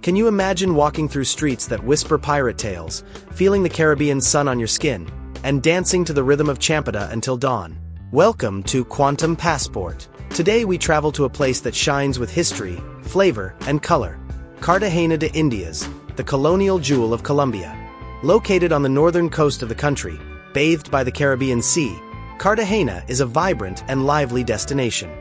Can you imagine walking through streets that whisper pirate tales, feeling the Caribbean sun on your skin, and dancing to the rhythm of champeta until dawn? Welcome to Quantum Passport. Today we travel to a place that shines with history, flavor, and color. Cartagena de Indias, the colonial jewel of Colombia. Located on the northern coast of the country, bathed by the Caribbean Sea, Cartagena is a vibrant and lively destination.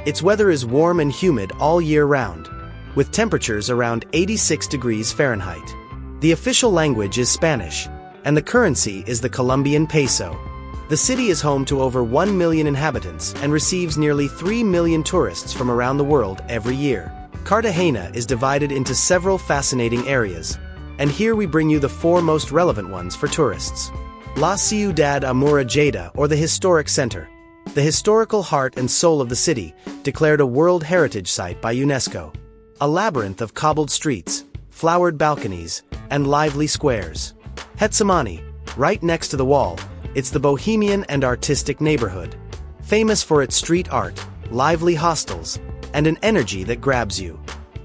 Its weather is warm and humid all year round, with temperatures around 86 degrees Fahrenheit. The official language is Spanish, and the currency is the Colombian peso. The city is home to over 1 million inhabitants and receives nearly 3 million tourists from around the world every year. Cartagena is divided into several fascinating areas, and here we bring you the 4 most relevant ones for tourists. La Ciudad Amurallada, or the Historic Center. The historical heart and soul of the city, declared a World Heritage Site by UNESCO. A labyrinth of cobbled streets, flowered balconies, and lively squares. Getsemani, right next to the wall, it's the bohemian and artistic neighborhood. Famous for its street art, lively hostels, and an energy that grabs you.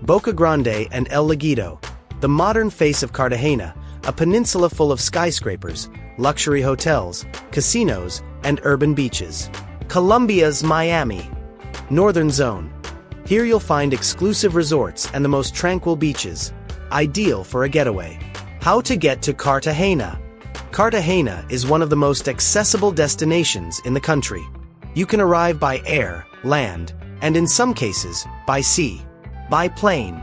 Boca Grande and El Laguito, the modern face of Cartagena, a peninsula full of skyscrapers, luxury hotels, casinos, and urban beaches. Colombia's Miami. Northern Zone. Here you'll find exclusive resorts and the most tranquil beaches, ideal for a getaway. How to get to Cartagena. Cartagena is one of the most accessible destinations in the country. You can arrive by air, land, and in some cases, by sea. By plane.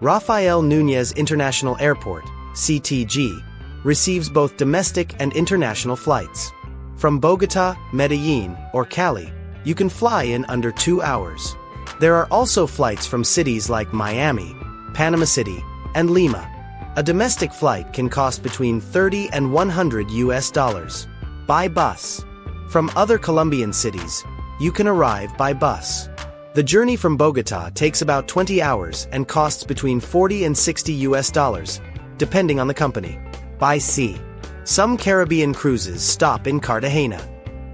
Rafael Núñez International Airport, CTG, receives both domestic and international flights. From Bogota, Medellin, or Cali, you can fly in under 2 hours. There are also flights from cities like Miami, Panama City, and Lima. A domestic flight can cost between $30 and $100. By bus. From other Colombian cities, you can arrive by bus. The journey from Bogota takes about 20 hours and costs between $40 and $60, depending on the company. By sea. Some Caribbean cruises stop in Cartagena.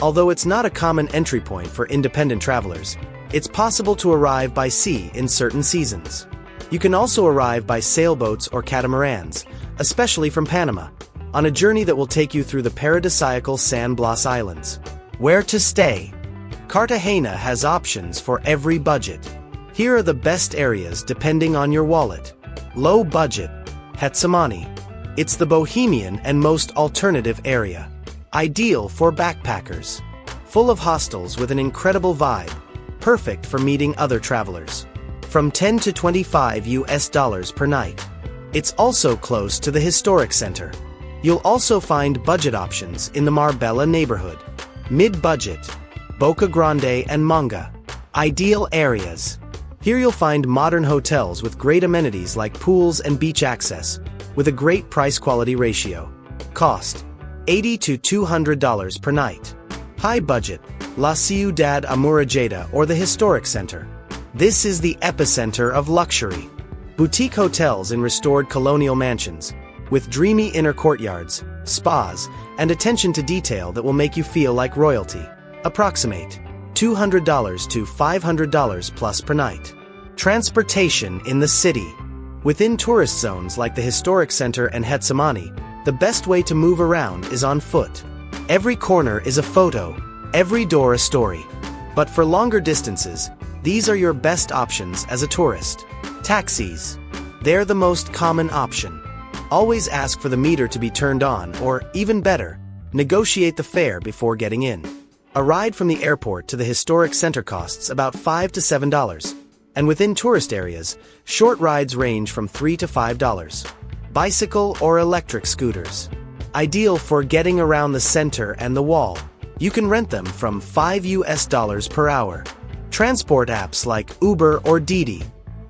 Although it's not a common entry point for independent travelers, it's possible to arrive by sea in certain seasons. You can also arrive by sailboats or catamarans, especially from Panama, on a journey that will take you through the paradisiacal San Blas Islands. Where to stay? Cartagena has options for every budget. Here are the best areas depending on your wallet. Low budget. Getsemani. It's the bohemian and most alternative area. Ideal for backpackers. Full of hostels with an incredible vibe. Perfect for meeting other travelers. From $10 to $25 per night. It's also close to the historic center. You'll also find budget options in the Marbella neighborhood. Mid-budget. Boca Grande and Manga. Ideal areas. Here you'll find modern hotels with great amenities like pools and beach access, with a great price-quality ratio. Cost: $80 to $200 per night. High budget. La Ciudad Amurallada, or the Historic Center. This is the epicenter of luxury. Boutique hotels in restored colonial mansions, with dreamy inner courtyards, spas, and attention to detail that will make you feel like royalty. Approximate $200 to $500 plus per night. Transportation in the city. Within tourist zones like the Historic Center and Getsemani, the best way to move around is on foot. Every corner is a photo, every door a story. But for longer distances, these are your best options as a tourist. Taxis. They're the most common option. Always ask for the meter to be turned on, or, even better, negotiate the fare before getting in. A ride from the airport to the historic center costs about $5 to $7, and within tourist areas, short rides range from $3 to $5. Bicycle or electric scooters. Ideal for getting around the center and the wall. You can rent them from $5 per hour. Transport apps like Uber or Didi.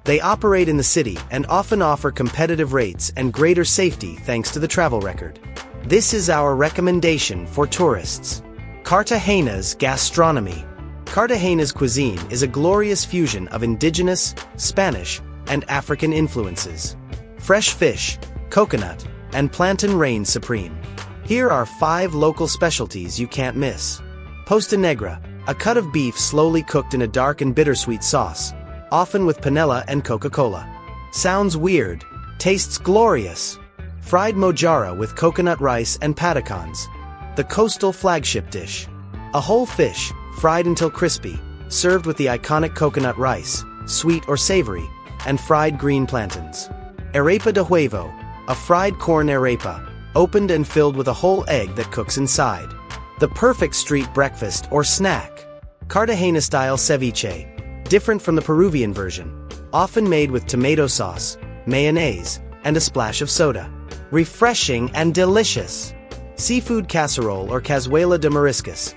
They operate in the city and often offer competitive rates and greater safety thanks to the travel record. This is our recommendation for tourists. Cartagena's gastronomy. Cartagena's cuisine is a glorious fusion of indigenous, Spanish, and African influences. Fresh fish, coconut, and plantain reign supreme. Here are 5 local specialties you can't miss. Posta Negra, a cut of beef slowly cooked in a dark and bittersweet sauce, often with panela and Coca-Cola. Sounds weird, Tastes glorious. Fried mojara with coconut rice and patacons. The coastal flagship dish. A whole fish, fried until crispy, served with the iconic coconut rice, sweet or savory, and fried green plantains. Arepa de huevo, a fried corn arepa, opened and filled with a whole egg that cooks inside. The perfect street breakfast or snack. Cartagena-style ceviche, different from the Peruvian version, often made with tomato sauce, mayonnaise, and a splash of soda. Refreshing and delicious. Seafood casserole or cazuela de mariscos,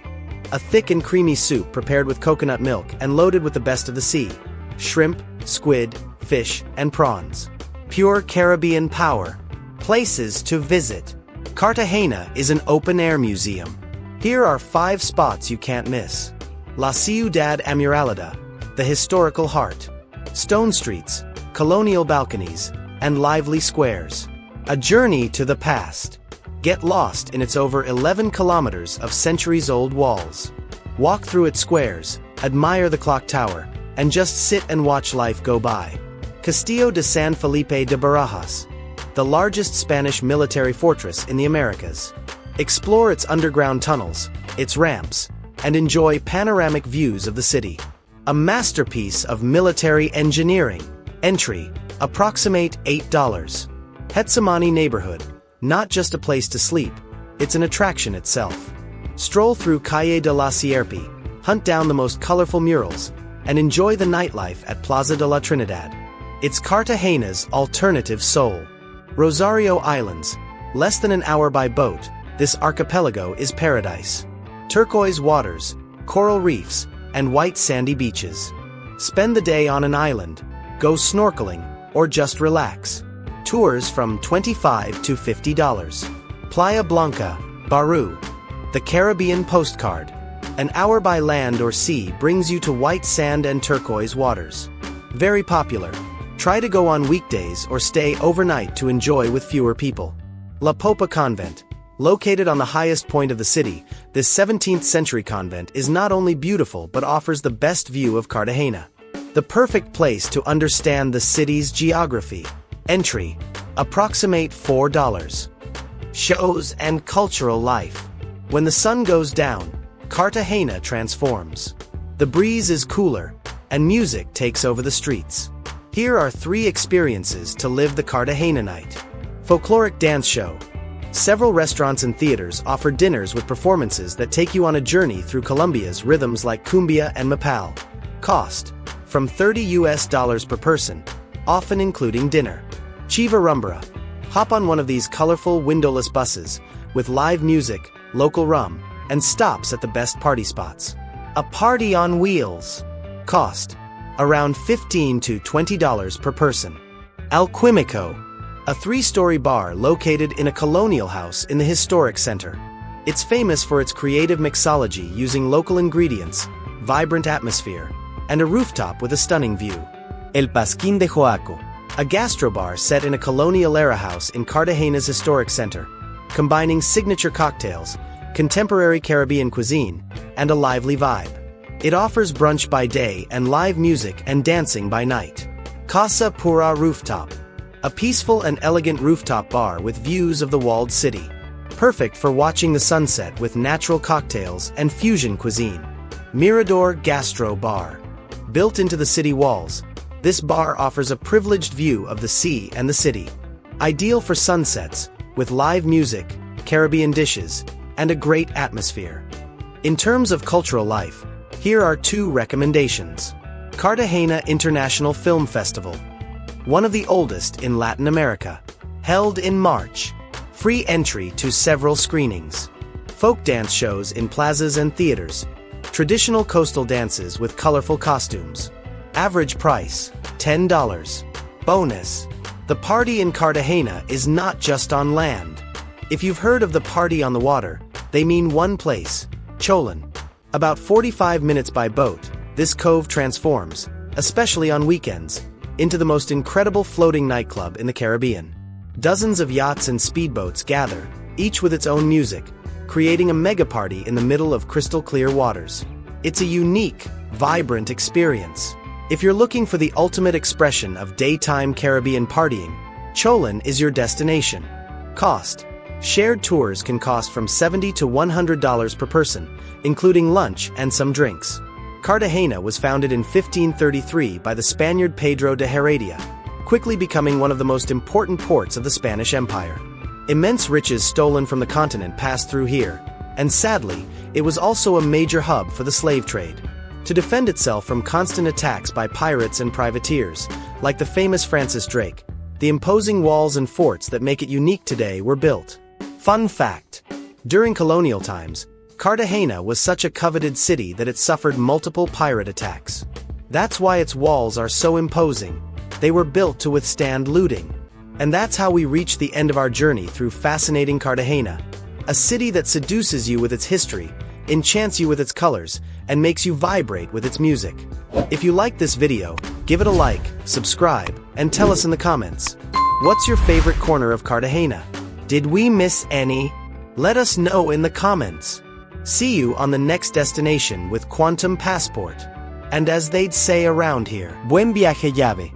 a thick and creamy soup prepared with coconut milk and loaded with the best of the sea. Shrimp, squid, fish, and prawns. Pure Caribbean power. Places to visit. Cartagena is an open-air museum. Here are 5 spots you can't miss. La Ciudad Amurallada, the historical heart. Stone streets, colonial balconies, and lively squares. A journey to the past. Get lost in its over 11 kilometers of centuries-old walls. Walk through its squares, admire the clock tower, and just sit and watch life go by. Castillo de San Felipe de Barajas, the largest Spanish military fortress in the Americas. Explore its underground tunnels, its ramps, and enjoy panoramic views of the city. A masterpiece of military engineering. Entry, approximate $8. Getsemani neighborhood, not just a place to sleep, it's an attraction itself. Stroll through Calle de la Sierpe, hunt down the most colorful murals, and enjoy the nightlife at Plaza de la Trinidad. It's Cartagena's alternative soul. Rosario Islands, less than an hour by boat, this archipelago is paradise. Turquoise waters, coral reefs, and white sandy beaches. Spend the day on an island, go snorkeling, or just relax. Tours from $25 to $50. Playa Blanca, Baru. The Caribbean postcard. An hour by land or sea brings you to white sand and turquoise waters. Very popular. Try to go on weekdays or stay overnight to enjoy with fewer people. La Popa Convent. Located on the highest point of the city, this 17th century convent is not only beautiful but offers the best view of Cartagena. The perfect place to understand the city's geography. Entry, approximate $4. Shows and cultural life. When the sun goes down, Cartagena transforms. The breeze is cooler, and music takes over the streets. Here are 3 experiences to live the Cartagena night. Folkloric dance show. Several restaurants and theaters offer dinners with performances that take you on a journey through Colombia's rhythms like cumbia and mapal. Cost, from $30 per person, often including dinner. Chiva Rumbra. Hop on one of these colorful windowless buses, with live music, local rum, and stops at the best party spots. A party on wheels. Cost, around $15 to $20 per person. Alquimico. A 3-story bar located in a colonial house in the historic center. It's famous for its creative mixology using local ingredients, vibrant atmosphere, and a rooftop with a stunning view. El Pasquín de Joaco. A gastrobar set in a colonial-era house in Cartagena's historic center, combining signature cocktails, contemporary Caribbean cuisine, and a lively vibe. It offers brunch by day and live music and dancing by night. Casa Pura Rooftop. A peaceful and elegant rooftop bar with views of the walled city. Perfect for watching the sunset with natural cocktails and fusion cuisine. Mirador Gastro Bar. Built into the city walls, this bar offers a privileged view of the sea and the city. Ideal for sunsets, with live music, Caribbean dishes, and a great atmosphere. In terms of cultural life, here are 2 recommendations. Cartagena International Film Festival. One of the oldest in Latin America. Held in March. Free entry to several screenings. Folk dance shows in plazas and theaters. Traditional coastal dances with colorful costumes. Average price, $10. Bonus. The party in Cartagena is not just on land. If you've heard of the party on the water, they mean one place, Cholon. About 45 minutes by boat, this cove transforms, especially on weekends, into the most incredible floating nightclub in the Caribbean. Dozens of yachts and speedboats gather, each with its own music, creating a mega party in the middle of crystal-clear waters. It's a unique, vibrant experience. If you're looking for the ultimate expression of daytime Caribbean partying, Cholon is your destination. Cost. Shared tours can cost from $70 to $100 per person, including lunch and some drinks. Cartagena was founded in 1533 by the Spaniard Pedro de Heredia, quickly becoming one of the most important ports of the Spanish Empire. Immense riches stolen from the continent passed through here, and sadly, it was also a major hub for the slave trade. To defend itself from constant attacks by pirates and privateers, like the famous Francis Drake, the imposing walls and forts that make it unique today were built. Fun fact: during colonial times, Cartagena was such a coveted city that it suffered multiple pirate attacks. That's why its walls are so imposing. They were built to withstand looting. And that's how we reach the end of our journey through fascinating Cartagena, a city that seduces you with its history, enchants you with its colors, and makes you vibrate with its music. If you liked this video, give it a like, subscribe, and tell us in the comments. What's your favorite corner of Cartagena? Did we miss any? Let us know in the comments. See you on the next destination with Quantum Passport. And as they'd say around here, buen viaje llave.